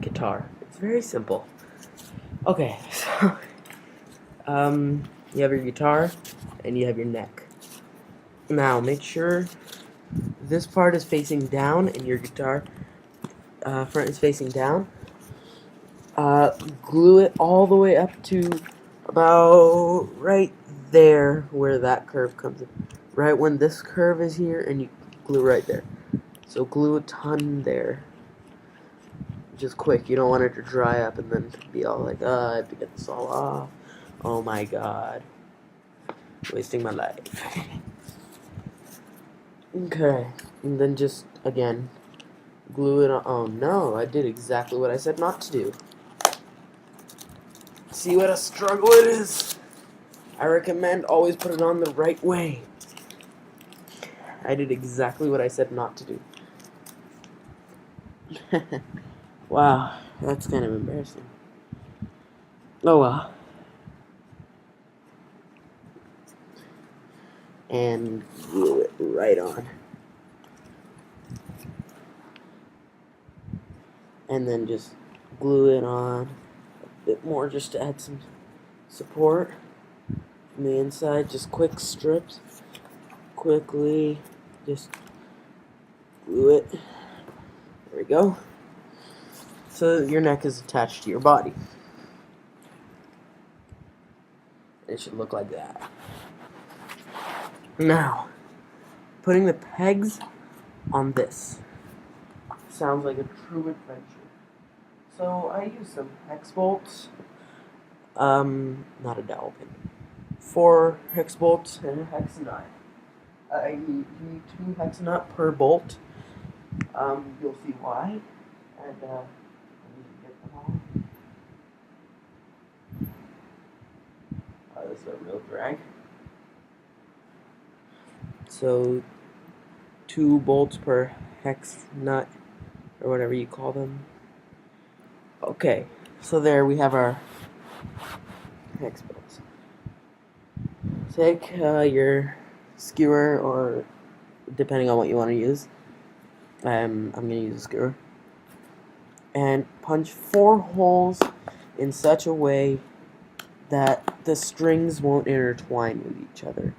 guitar. It's very simple. Okay, so you have your guitar and you have your neck. Now make sure this part is facing down and your guitar front is facing down. Glue it all the way up to about right there where that curve comes in. Right when this curve is here, and you glue right there. So glue a ton there. Just quick, you don't want it to dry up and then be all like, I have to get this all off. Oh my god. Wasting my life. Okay, and then just, again, glue it on. Oh no, I did exactly what I said not to do. See what a struggle it is? I recommend always put it on the right way. I did exactly what I said not to do. Wow, that's kind of embarrassing. Oh well. And glue it right on. And then just glue it on a bit more just to add some support from the inside. Just quick strips. Quickly just glue it. There we go. So your neck is attached to your body. It should look like that. Now, putting the pegs on this sounds like a true adventure. So I use some hex bolts, not a dowel pin, 4 hex bolts and a hex nut. You need 2 hex nut per bolt. You'll see why. And I need to get them all. This is a real drag. So 2 bolts per hex nut, or whatever you call them. Okay, so there we have our hex bolts. Take your skewer, or depending on what you want to use. I'm going to use a skewer. And punch 4 holes in such a way that the strings won't intertwine with each other.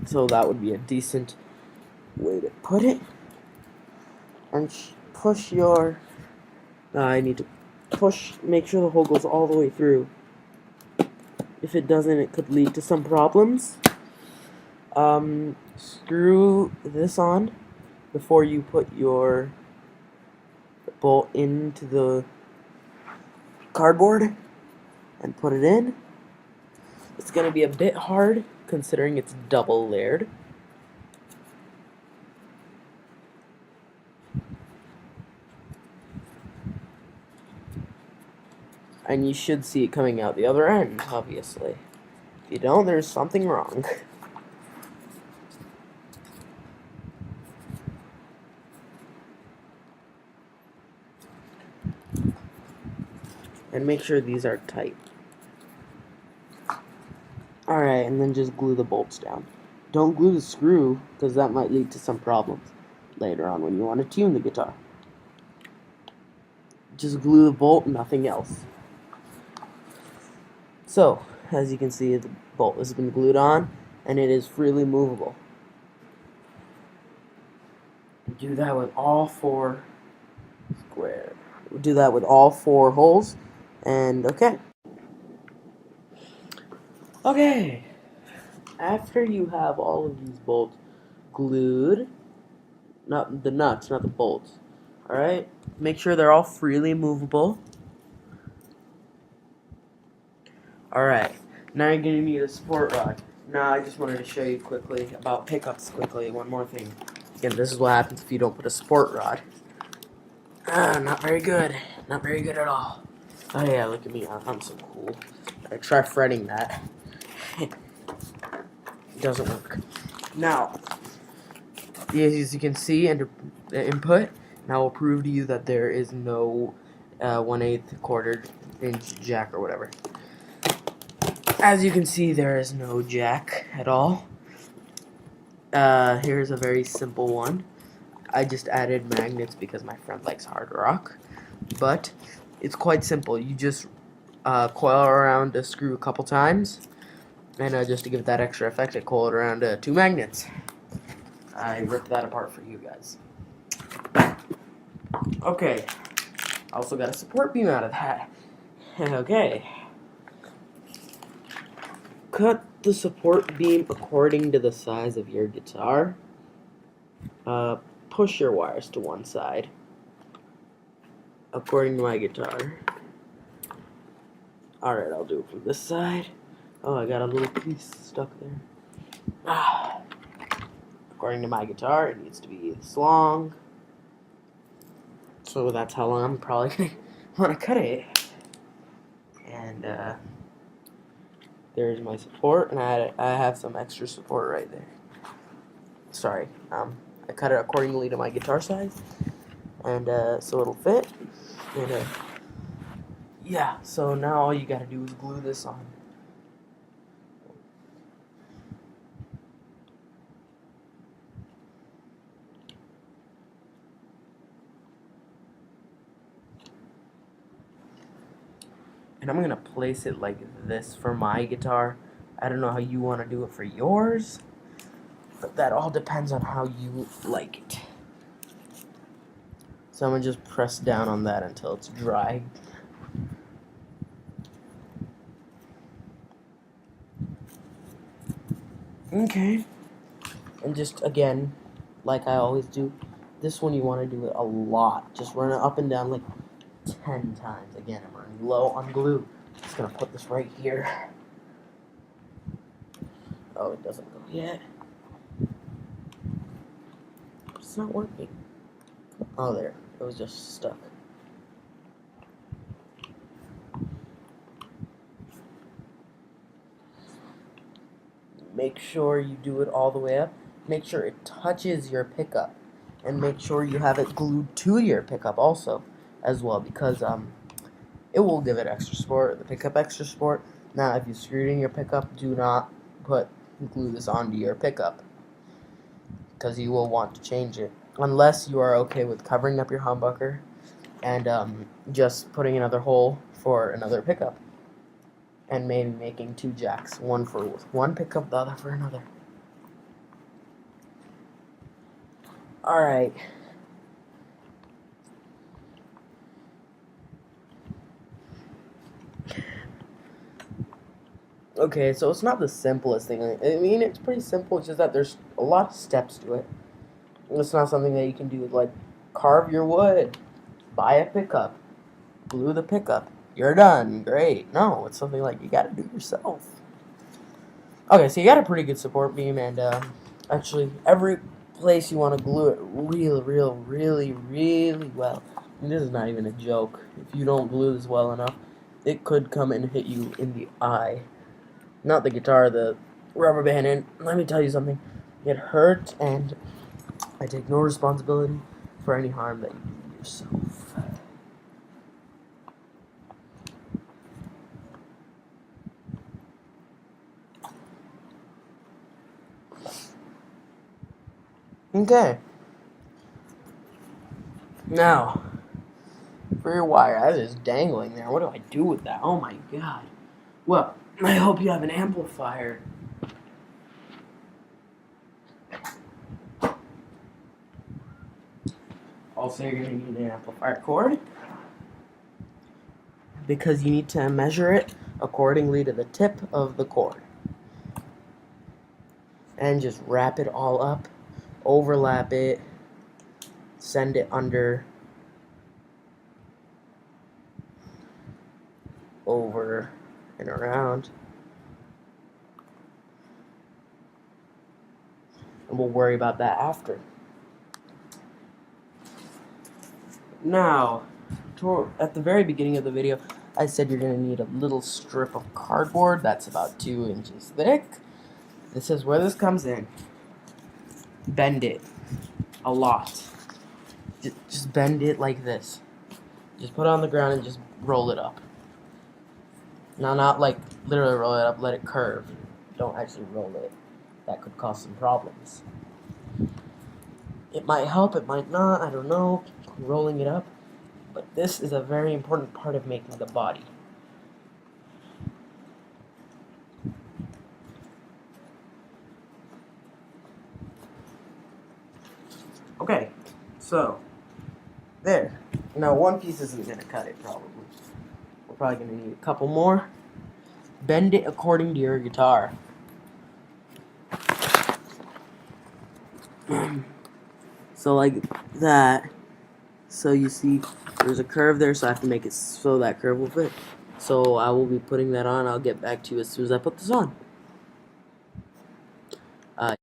So that would be a decent way to put it. And push your... I need to push, make sure the hole goes all the way through. If it doesn't, it could lead to some problems. Screw this on before you put your bolt into the cardboard and put it in. It's going to be a bit hard considering it's double layered. And you should see it coming out the other end, obviously. If you don't, there's something wrong. And make sure these are tight. Alright, and then just glue the bolts down. Don't glue the screw, because that might lead to some problems later on when you want to tune the guitar. Just glue the bolt, nothing else. So, as you can see, the bolt has been glued on, and it is freely movable. Do that with all 4 squares. Do that with all 4 holes, and okay. Okay, after you have all of these bolts glued, not the nuts, not the bolts, alright? Make sure they're all freely movable. Alright, now you're going to need a support rod. Now I just wanted to show you quickly about pickups quickly, one more thing. Again, this is what happens if you don't put a support rod. Not very good. Not very good at all. Oh yeah, look at me, I'm so cool. I try fretting that. It doesn't work. Now, as you can see, under the input, now I'll prove to you that there is no 1/8 1/4" jack or whatever. As you can see, there is no jack at all. Here's a very simple one. I just added magnets because my friend likes hard rock. But it's quite simple. You just coil around a screw a couple times, and just to give it that extra effect, I coil it around 2 magnets. I ripped that apart for you guys. Okay, I also got a support beam out of that. Okay. Cut the support beam according to the size of your guitar. Push your wires to one side, according to my guitar. Alright, I'll do it from this side. Oh, I got a little piece stuck there. According to my guitar, it needs to be this long. So that's how long I'm probably going to want to cut it. And there's my support, and I have some extra support right there. Sorry, I cut it accordingly to my guitar size, and so it'll fit. And yeah, so now all you gotta do is glue this on. And I'm gonna place it like this for my guitar. I don't know how you want to do it for yours, but that all depends on how you like it. So I'm gonna just press down on that until it's dry. Okay. And just again, like I always do, this one you want to do it a lot. Just run it up and down like 10 times. Again, I'm running low on glue. Just gonna put this right here. Oh, it doesn't go yet. It's not working. Oh, there. It was just stuck. Make sure you do it all the way up. Make sure it touches your pickup. And make sure you have it glued to your pickup also, as well, because it will give it extra support, the pickup extra support. Now, if you screwed in your pickup, do not glue this onto your pickup, because you will want to change it, unless you are okay with covering up your humbucker and just putting another hole for another pickup, and maybe making 2 jacks, one for one pickup, the other for another. Alright. Okay, so it's not the simplest thing. I mean, it's pretty simple. It's just that there's a lot of steps to it. It's not something that you can do like carve your wood, buy a pickup, glue the pickup. You're done. Great. No, it's something like you got to do yourself. Okay, so you got a pretty good support beam, and actually every place you want to glue it really well. And this is not even a joke. If you don't glue this well enough, it could come and hit you in the eye. Not the guitar, the rubber band. And let me tell you something. It hurt, and I take no responsibility for any harm that you do yourself. Okay. Now, for your wire, that is dangling there. What do I do with that? Oh my god. Well, I hope you have an amplifier. Also, you're going to need an amplifier cord, because you need to measure it accordingly to the tip of the cord. And just wrap it all up, overlap it, send it under, over, and around. And we'll worry about that after. Now, at the very beginning of the video, I said you're going to need a little strip of cardboard that's about 2 inches thick. This is where this comes in. Bend it a lot. Just bend it like this. Just put it on the ground and just roll it up. Now, not like literally roll it up, let it curve. Don't actually roll it. That could cause some problems. It might help, it might not, I don't know, rolling it up. But this is a very important part of making the body. Okay, so, there. Now one piece isn't going to cut it, probably. We're probably going to need a couple more. Bend it according to your guitar. So like that. So you see there's a curve there, so I have to make it so that curve will fit. So I will be putting that on. I'll get back to you as soon as I put this on.